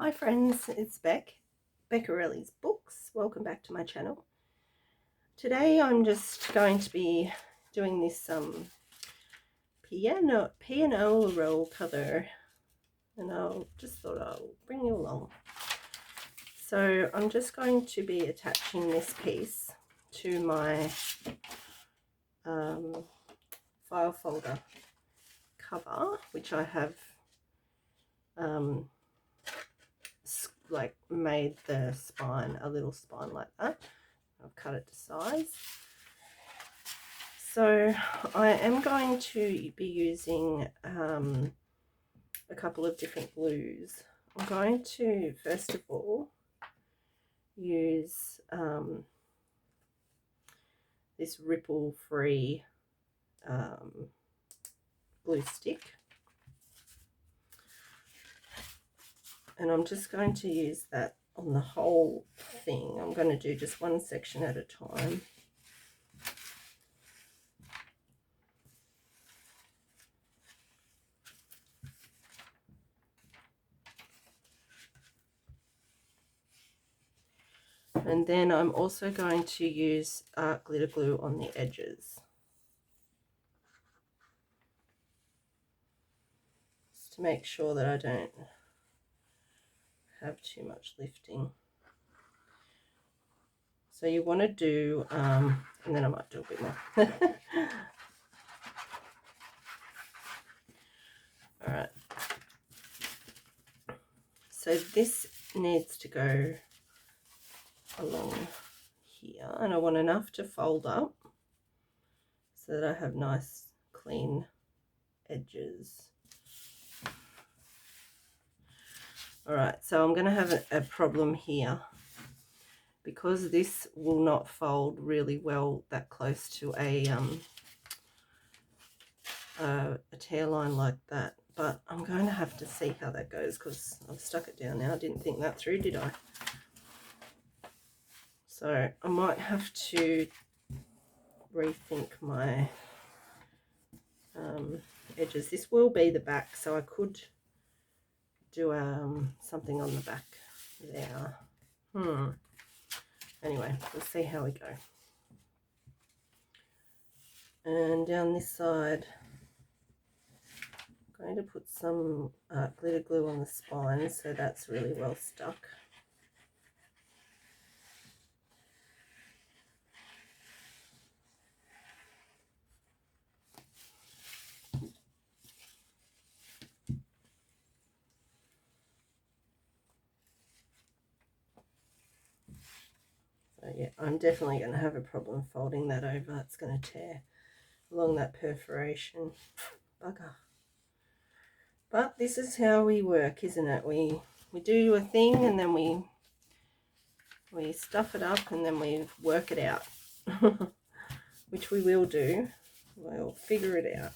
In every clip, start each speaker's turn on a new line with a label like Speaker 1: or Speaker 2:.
Speaker 1: Hi friends, it's Beccarelli's Books. Welcome back to my channel. Today I'm just going to be doing this pianola roll cover, and I just thought I'll bring you along. So I'm just going to be attaching this piece to my file folder cover, which I have like made the spine a little spine like that. I've cut it to size. So I am going to be using a couple of different glues. I'm going to first of all use this ripple free glue stick, and I'm just going to use that on the whole thing. I'm going to do just one section at a time. And then I'm also going to use glitter glue on the edges, just to make sure that I don't have too much lifting. So you want to do, and then I might do a bit more. All right. So this needs to go along here, and I want enough to fold up so that I have nice clean edges. All right, so I'm going to have a problem here because this will not fold really well that close to a tear line like that, but I'm going to have to see how that goes because I've stuck it down now. I didn't think that through, did I? So I might have to rethink my edges. This will be the back, so I could do something on the back there. Anyway, we'll see how we go. And down this side, I'm going to put some glitter glue on the spine so that's really well stuck. So yeah, I'm definitely going to have a problem folding that over. It's going to tear along that perforation. Bugger. But this is how we work, isn't it? We do a thing and then we stuff it up and then we work it out. Which we will do. We'll figure it out.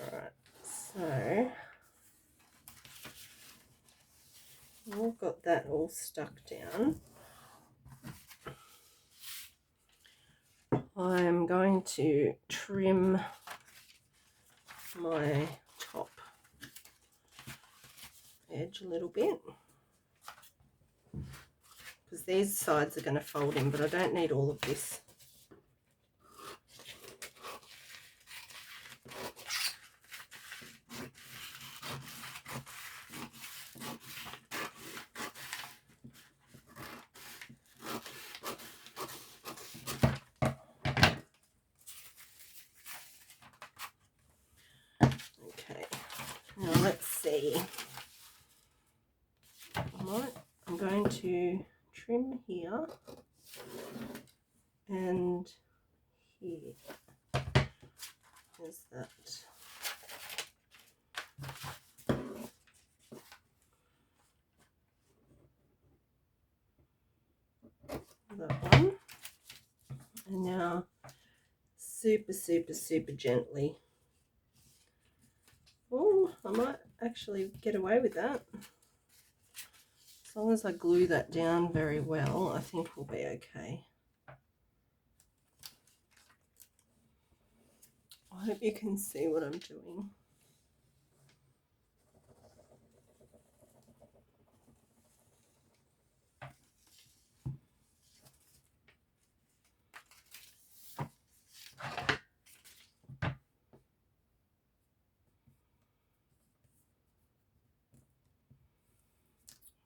Speaker 1: Alright, so we've got that all stuck down. I'm going to trim my top edge a little bit because these sides are going to fold in, but I don't need all of this. Okay, now let's see. I'm going to trim here and here. There's that. That one. And now super gently. Oh, I might actually get away with that. As long as I glue that down very well, I think we'll be okay. I hope you can see what I'm doing.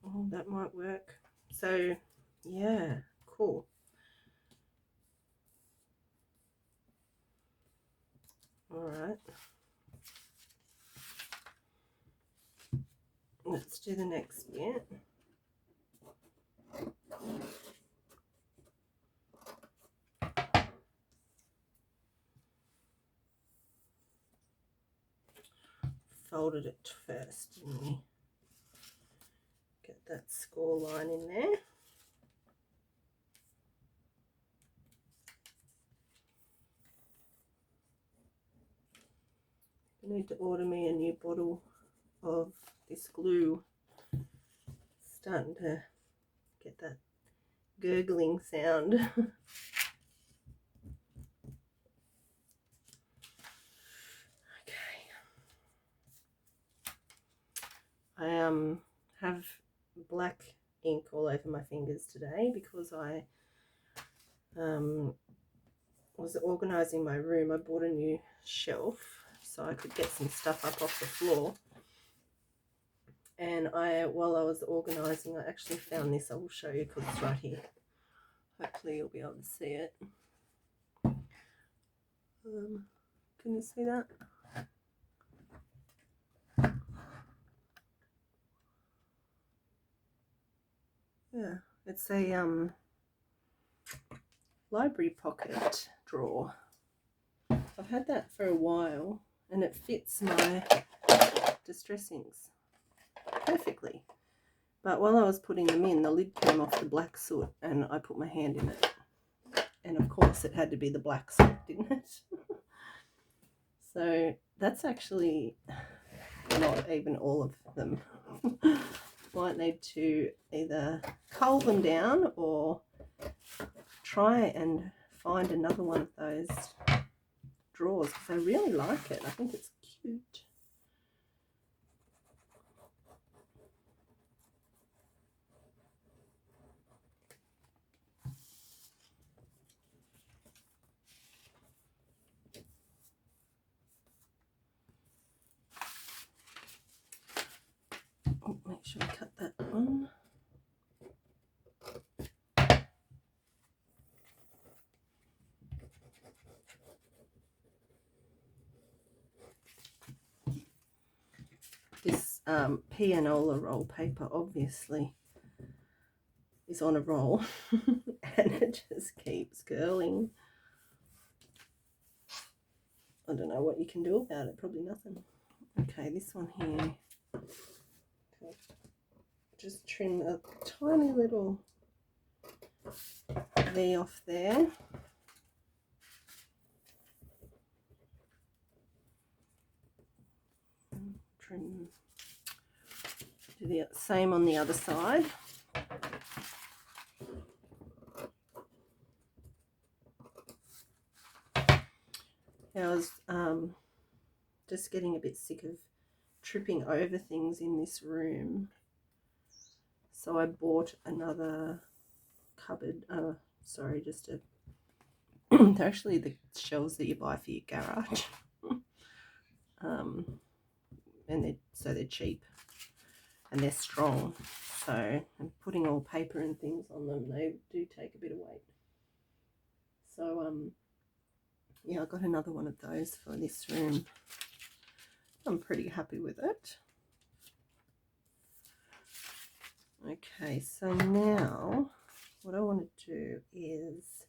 Speaker 1: Oh, that might work. So, yeah, cool. All right. Let's do the next bit. Folded it first, didn't we? Get that score line in there. I need to order me a new bottle of this glue. Starting to get that gurgling sound. Okay. I have black ink all over my fingers today because I was organising my room. I bought a new shelf so I could get some stuff up off the floor. And while I was organising, I actually found this. I will show you because it's right here. Hopefully you'll be able to see it. Can you see that? Yeah, it's a library pocket drawer. I've had that for a while and it fits my distress inks perfectly. But while I was putting them in, the lid came off the black soot and I put my hand in it. And of course it had to be the black soot, didn't it? So that's actually not even all of them. Might need to either cull them down or try and find another one of those drawers because I really like it. I think it's cute. Oh, make sure I cut that one. This Pianola roll paper obviously is on a roll and it just keeps curling. I don't know what you can do about it, probably nothing. Okay, this one here. Okay. Just trim a tiny little V off there. Trim. Do the same on the other side. I was just getting a bit sick of tripping over things in this room, so I bought another cupboard. Sorry, just a they're actually the shelves that you buy for your garage. And they're cheap and they're strong, so I'm putting all paper and things on them. They do take a bit of weight, so yeah, I got another one of those for this room. I'm pretty happy with it. Okay, so now what I want to do is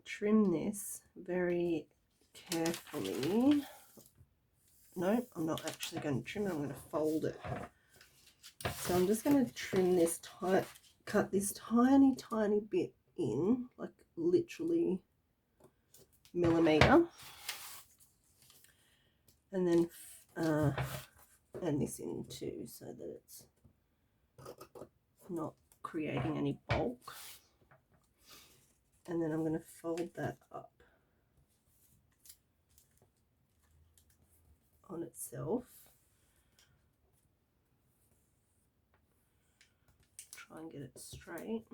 Speaker 1: trim this very carefully. No, I'm not actually going to trim it, I'm going to fold it. So I'm just going to trim this cut this tiny bit in, like literally millimeter, and then and this in too, so that it's not creating any bulk. And then I'm going to fold that up. itself. Try and get it straight.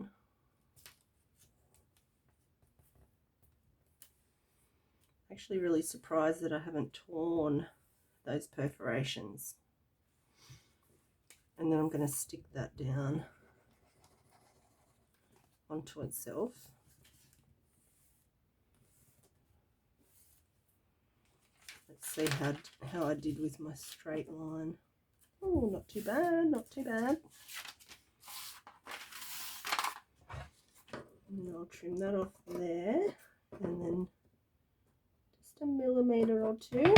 Speaker 1: Actually really surprised that I haven't torn those perforations. And then I'm going to stick that down onto itself. Let's see how I did with my straight line. Oh, not too bad, not too bad. And I'll trim that off there, and then just a millimetre or two.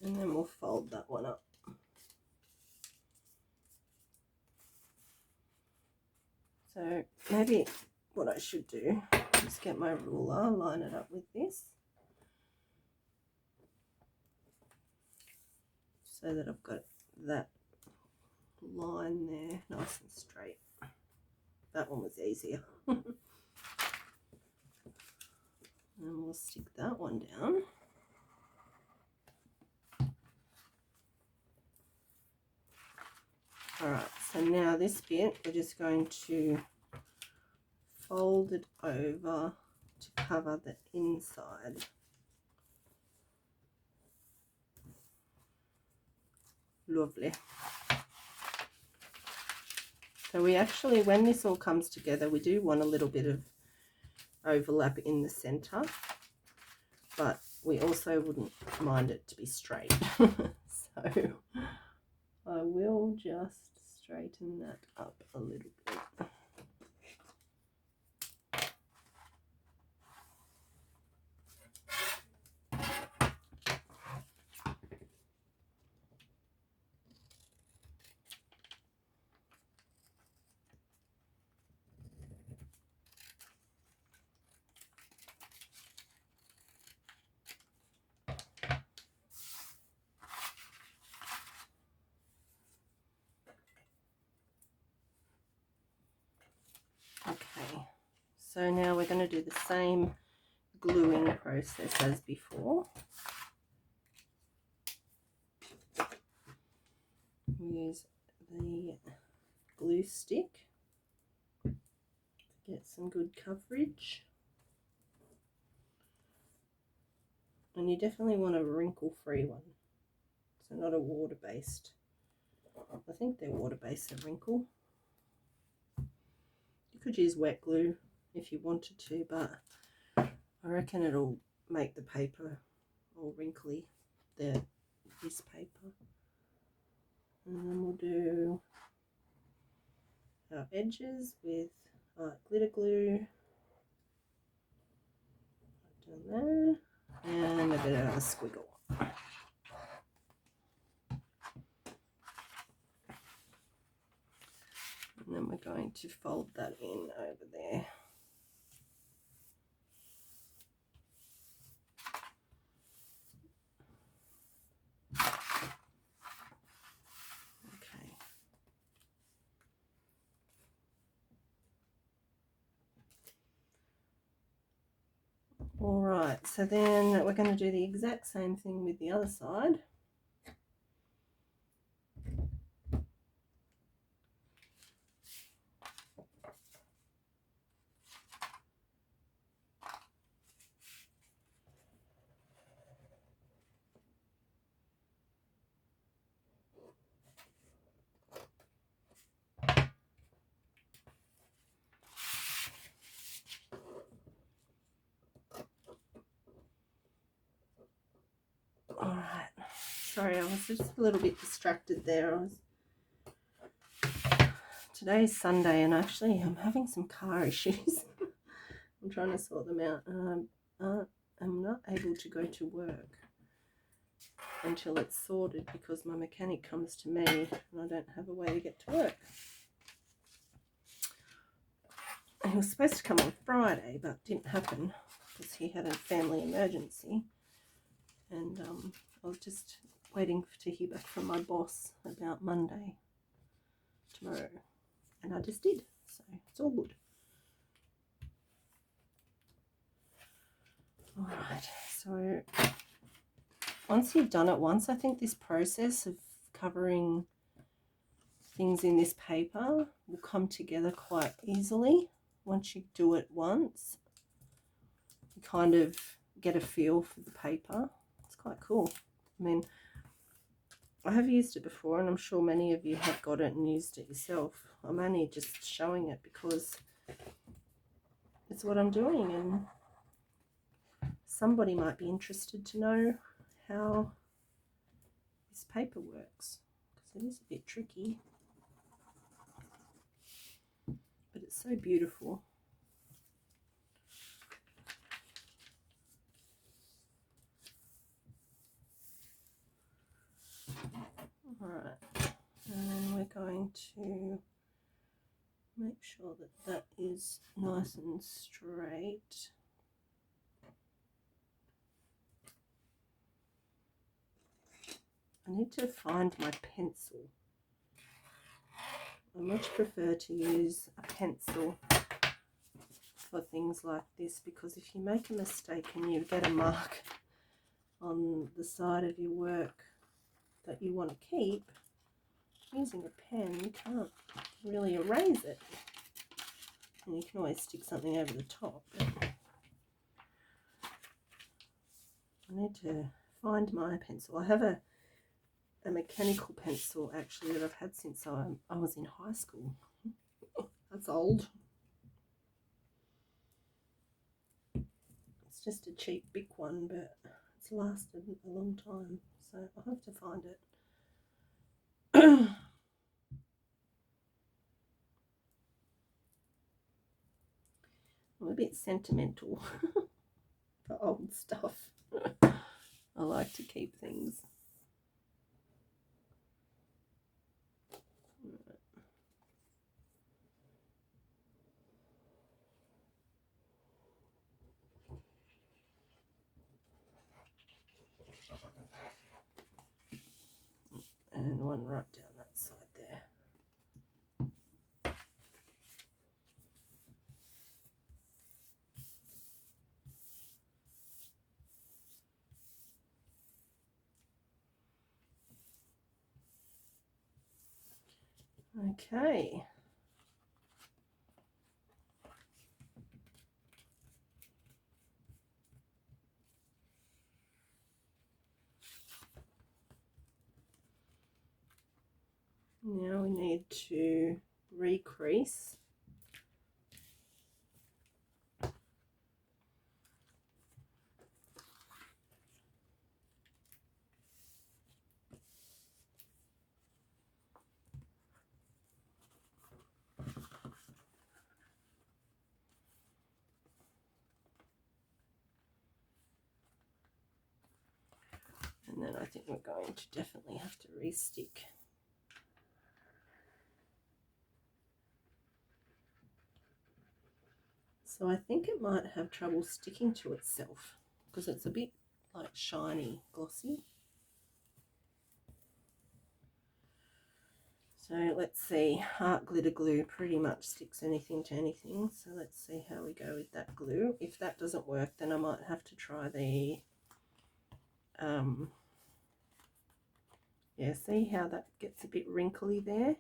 Speaker 1: And then we'll fold that one up. So maybe what I should do is get my ruler, line it up with this, so that I've got that line there nice and straight. That one was easier. And we'll stick that one down. Alright, so now this bit we're just going to fold it over to cover the inside. Lovely. So we actually, when this all comes together, we do want a little bit of overlap in the center, but we also wouldn't mind it to be straight. So I will just straighten that up a little bit. Okay, so now we're going to do the same gluing process as before. Use the glue stick to get some good coverage. And you definitely want a wrinkle-free one, so not a water-based. I think they're water-based, the wrinkle. You could use wet glue if you wanted to, but I reckon it'll make the paper all wrinkly, this paper. And then we'll do our edges with glitter glue. Done there. And a bit of a squiggle. And then we're going to fold that in over there. Okay. All right, so then we're going to do the exact same thing with the other side. All right, sorry, I was just a little bit distracted there. Today's Sunday and actually I'm having some car issues. I'm trying to sort them out. I'm not able to go to work until it's sorted because my mechanic comes to me and I don't have a way to get to work. He was supposed to come on Friday, but it didn't happen because he had a family emergency. And I was just waiting to hear back from my boss about Monday, tomorrow. And I just did, so it's all good. All right, so once you've done it once, I think this process of covering things in this paper will come together quite easily. Once you do it once, you kind of get a feel for the paper. It's quite cool. I mean, I have used it before, and I'm sure many of you have got it and used it yourself. I'm only just showing it because it's what I'm doing, and somebody might be interested to know how this paper works, because it is a bit tricky, but it's so beautiful. All right, and then we're going to make sure that that is nice and straight. I need to find my pencil. I much prefer to use a pencil for things like this, because if you make a mistake and you get a mark on the side of your work that you want to keep, using a pen you can't really erase it, and you can always stick something over the top, but I need to find my pencil. I have a mechanical pencil actually that I've had since I was in high school. That's old. It's just a cheap Bic one, but it's lasted a long time, so I'll have to find it. I'm a bit sentimental for old stuff. I like to keep things. And one right down that side there. Okay. Now we need to recrease. And then I think we're going to definitely have to re-stick. So I think it might have trouble sticking to itself because it's a bit like shiny, glossy. So let's see, art glitter glue pretty much sticks anything to anything. So let's see how we go with that glue. If that doesn't work, then I might have to try the, yeah, see how that gets a bit wrinkly there?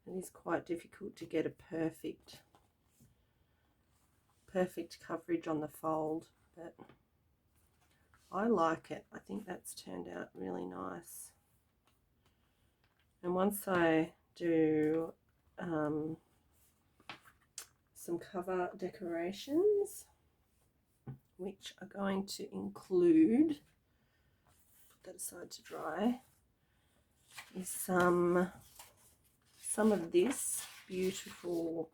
Speaker 1: It is quite difficult to get a perfect coverage on the fold, but I like it. I think that's turned out really nice. And once I do some cover decorations, which are going to include, put that aside to dry, is some of this beautiful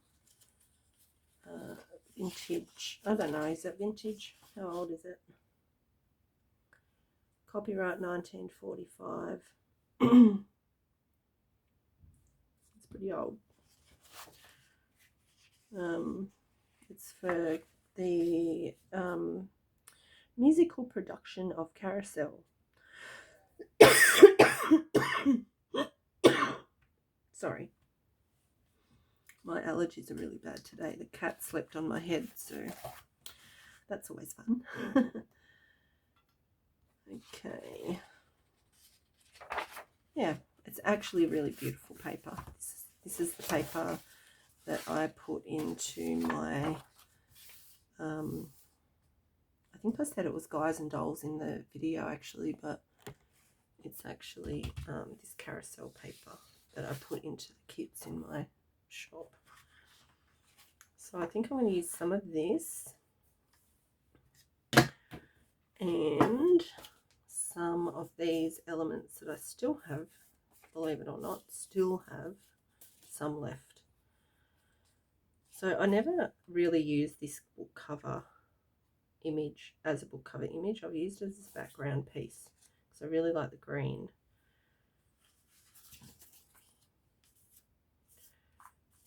Speaker 1: vintage, I don't know, is that vintage? How old is it? Copyright 1945. It's pretty old. It's for the musical production of Carousel. Sorry, my allergies are really bad today. The cat slept on my head, so That's always fun. Okay. Yeah, it's actually really beautiful paper. This is the paper that I put into my, I think I said it was Guys and Dolls in the video actually, but it's actually this carousel paper that I put into the kits in my shop. So I think I'm going to use some of this and some of these elements that I still have, believe it or not, still have some left. So I never really used this book cover image as a book cover image. I've used it as a background piece because I really like the green.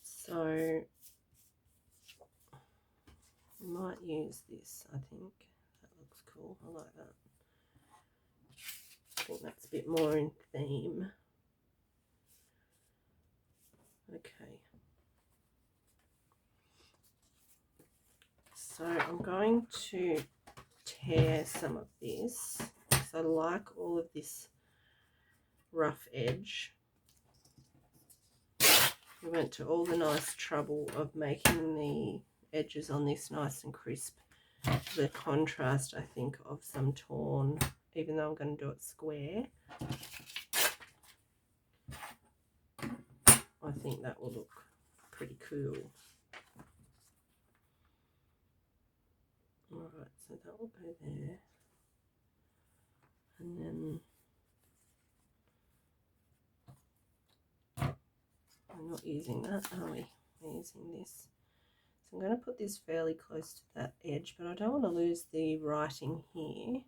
Speaker 1: So I might use this, I think. That looks cool. I like that. I think that's a bit more in theme. Okay. So I'm going to tear some of this because I like all of this rough edge. We went to all the nice trouble of making the edges on this nice and crisp. The contrast, I think, of some torn, even though I'm going to do it square, I think that will look pretty cool. Alright, so that will go there. And then we're not using that, are we? We're using this. So I'm going to put this fairly close to that edge, but I don't want to lose the writing here.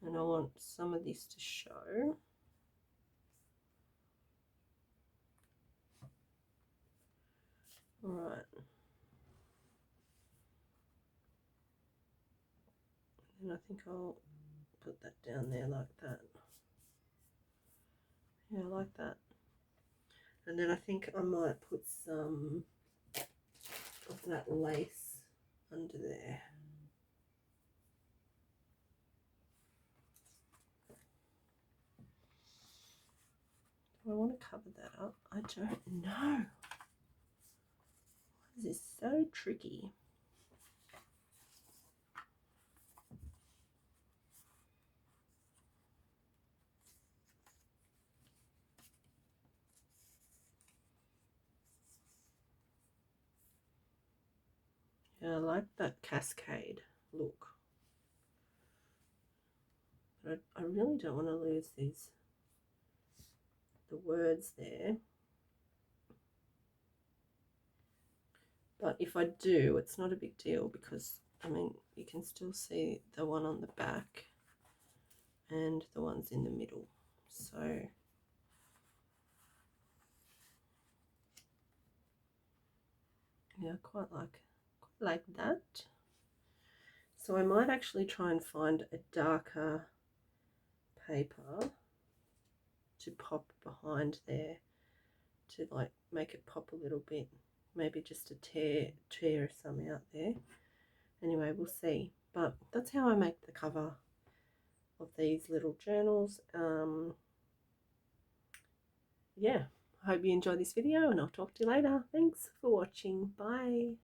Speaker 1: And I want some of this to show. Alright. And I think I'll put that down there like that. Yeah, like that. And then I think I might put some of that lace under there. Do I want to cover that up? I don't know. This is so tricky. Yeah, I like that cascade look. But I really don't want to lose the words there. But if I do, it's not a big deal because, I mean, you can still see the one on the back and the ones in the middle. So yeah, quite like that. So I might actually try and find a darker paper to pop behind there to like make it pop a little bit. Maybe just to tear some out there. Anyway, we'll see. But that's how I make the cover of these little journals. Yeah, I hope you enjoyed this video and I'll talk to you later. Thanks for watching. Bye.